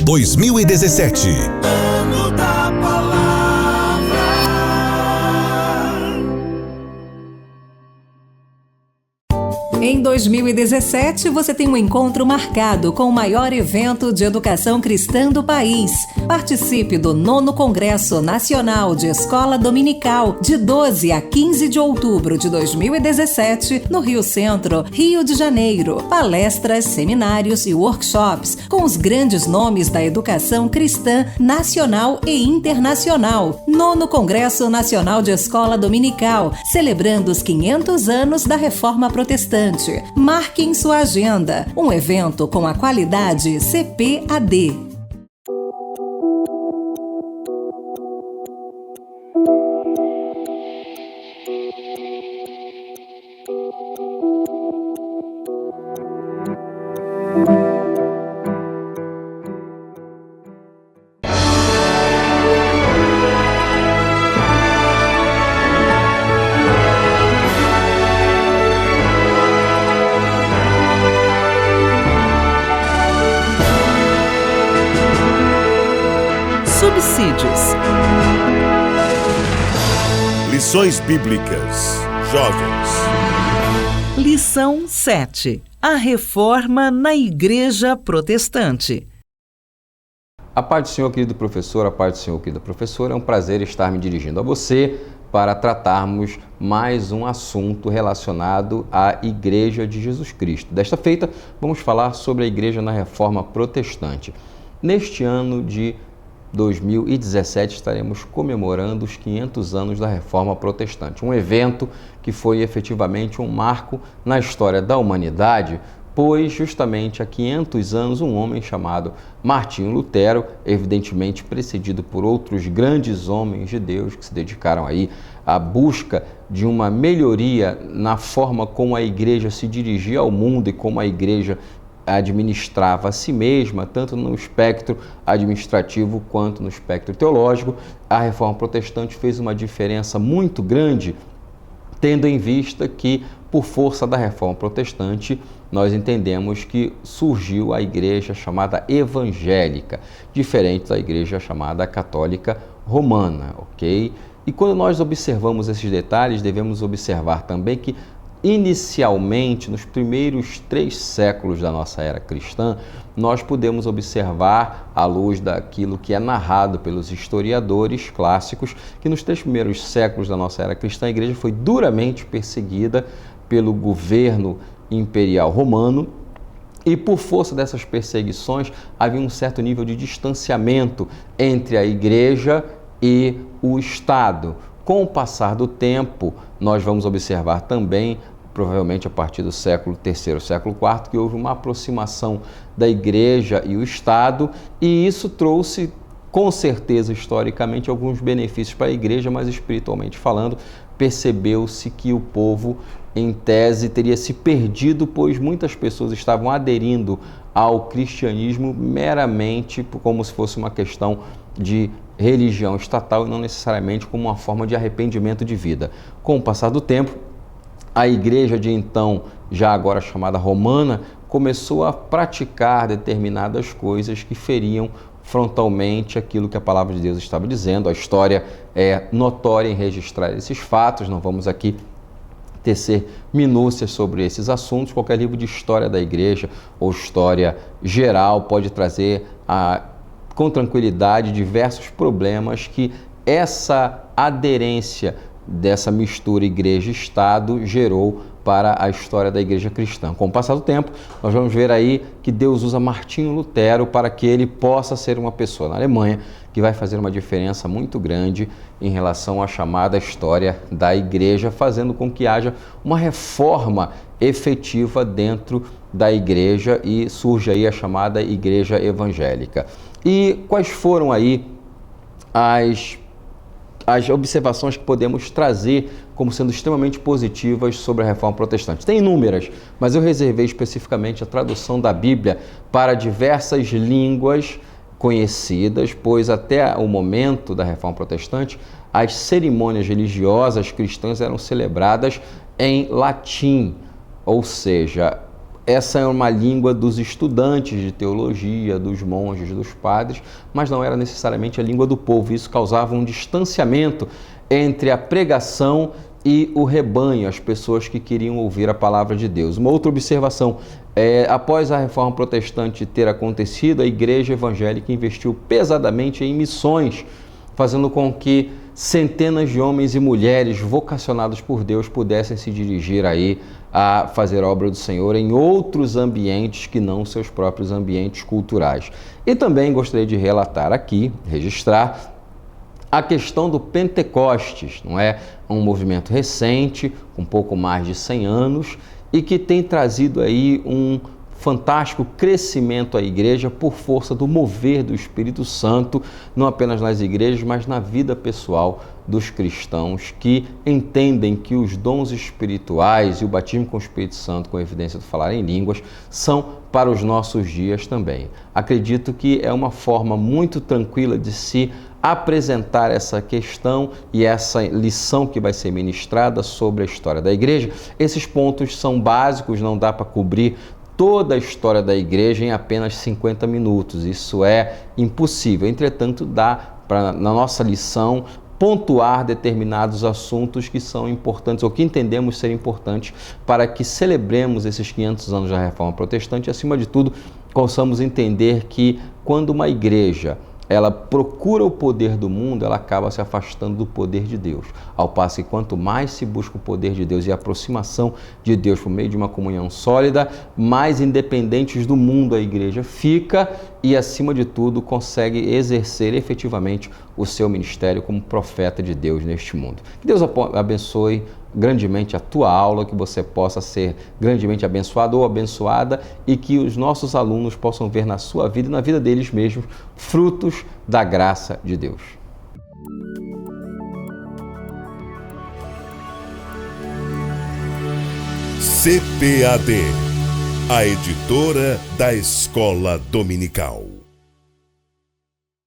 2017. Ano da Palavra. Em 2017, você tem um encontro marcado com o maior evento de educação cristã do país. Participe do 9º Congresso Nacional de Escola Dominical, de 12 a 15 de outubro de 2017, no Rio Centro, Rio de Janeiro. Palestras, seminários e workshops com os grandes nomes da educação cristã nacional e internacional. 9º Congresso Nacional de Escola Dominical, celebrando os 500 anos da Reforma Protestante. Marque em sua agenda um evento com a qualidade CPAD. Subsídios. Lições Bíblicas. Jovens. Lição 7. A reforma na Igreja Protestante. A paz do Senhor, querido professor, a paz do Senhor, querida professora. É um prazer estar me dirigindo a você para tratarmos mais um assunto relacionado à Igreja de Jesus Cristo. Desta feita, vamos falar sobre a Igreja na Reforma Protestante. Neste ano de 2017 estaremos comemorando os 500 anos da Reforma Protestante, um evento que foi efetivamente um marco na história da humanidade, pois justamente há 500 anos um homem chamado Martinho Lutero, evidentemente precedido por outros grandes homens de Deus que se dedicaram aí à busca de uma melhoria na forma como a igreja se dirigia ao mundo e como a igreja administrava a si mesma, tanto no espectro administrativo quanto no espectro teológico. A Reforma Protestante fez uma diferença muito grande, tendo em vista que, por força da Reforma Protestante, nós entendemos que surgiu a igreja chamada evangélica, diferente da igreja chamada católica romana, ok? E quando nós observamos esses detalhes, devemos observar também que inicialmente, nos primeiros 3 séculos da nossa era cristã, nós podemos observar, à luz daquilo que é narrado pelos historiadores clássicos, que nos 3 primeiros séculos da nossa era cristã, a igreja foi duramente perseguida pelo governo imperial romano, e por força dessas perseguições havia um certo nível de distanciamento entre a igreja e o Estado. Com o passar do tempo, nós vamos observar também, provavelmente a partir do século III, século IV, que houve uma aproximação da igreja e o Estado, e isso trouxe, com certeza, historicamente, alguns benefícios para a igreja, mas espiritualmente falando, percebeu-se que o povo, em tese, teria se perdido, pois muitas pessoas estavam aderindo ao cristianismo meramente como se fosse uma questão de religião estatal e não necessariamente como uma forma de arrependimento de vida. Com o passar do tempo, a igreja de então, já agora chamada romana, começou a praticar determinadas coisas que feriam frontalmente aquilo que a palavra de Deus estava dizendo. A história é notória em registrar esses fatos, não vamos aqui tecer minúcias sobre esses assuntos. Qualquer livro de história da igreja ou história geral pode trazer com tranquilidade diversos problemas que essa aderência dessa mistura igreja-estado gerou para a história da igreja cristã. Com o passar do tempo, nós vamos ver aí que Deus usa Martinho Lutero para que ele possa ser uma pessoa na Alemanha que vai fazer uma diferença muito grande em relação à chamada história da igreja, fazendo com que haja uma reforma efetiva dentro da igreja e surge aí a chamada igreja evangélica. E quais foram aí as observações que podemos trazer como sendo extremamente positivas sobre a Reforma Protestante? Tem inúmeras, mas eu reservei especificamente a tradução da Bíblia para diversas línguas conhecidas, pois até o momento da Reforma Protestante, as cerimônias religiosas cristãs eram celebradas em latim, ou seja, essa é uma língua dos estudantes de teologia, dos monges, dos padres, mas não era necessariamente a língua do povo. Isso causava um distanciamento entre a pregação e o rebanho, as pessoas que queriam ouvir a palavra de Deus. Uma outra observação, após a Reforma Protestante ter acontecido, a Igreja Evangélica investiu pesadamente em missões, fazendo com que centenas de homens e mulheres vocacionados por Deus pudessem se dirigir aí a fazer a obra do Senhor em outros ambientes que não seus próprios ambientes culturais. E também gostaria de relatar aqui, registrar, a questão do Pentecostes, não é? Um movimento recente, com pouco mais de 100 anos, e que tem trazido aí um fantástico crescimento à igreja por força do mover do Espírito Santo, não apenas nas igrejas, mas na vida pessoal dos cristãos que entendem que os dons espirituais e o batismo com o Espírito Santo, com a evidência do falar em línguas, são para os nossos dias também. Acredito que é uma forma muito tranquila de se apresentar essa questão e essa lição que vai ser ministrada sobre a história da igreja. Esses pontos são básicos, não dá para cobrir toda a história da igreja em apenas 50 minutos. Isso é impossível. Entretanto, dá para, na nossa lição, pontuar determinados assuntos que são importantes ou que entendemos ser importantes para que celebremos esses 500 anos da Reforma Protestante e, acima de tudo, possamos entender que quando uma igreja ela procura o poder do mundo, ela acaba se afastando do poder de Deus. Ao passo que quanto mais se busca o poder de Deus e a aproximação de Deus por meio de uma comunhão sólida, mais independentes do mundo a igreja fica e, acima de tudo, consegue exercer efetivamente o seu ministério como profeta de Deus neste mundo. Que Deus abençoe grandemente a tua aula, que você possa ser grandemente abençoado ou abençoada e que os nossos alunos possam ver na sua vida e na vida deles mesmos frutos da graça de Deus. CPAD, a editora da Escola Dominical.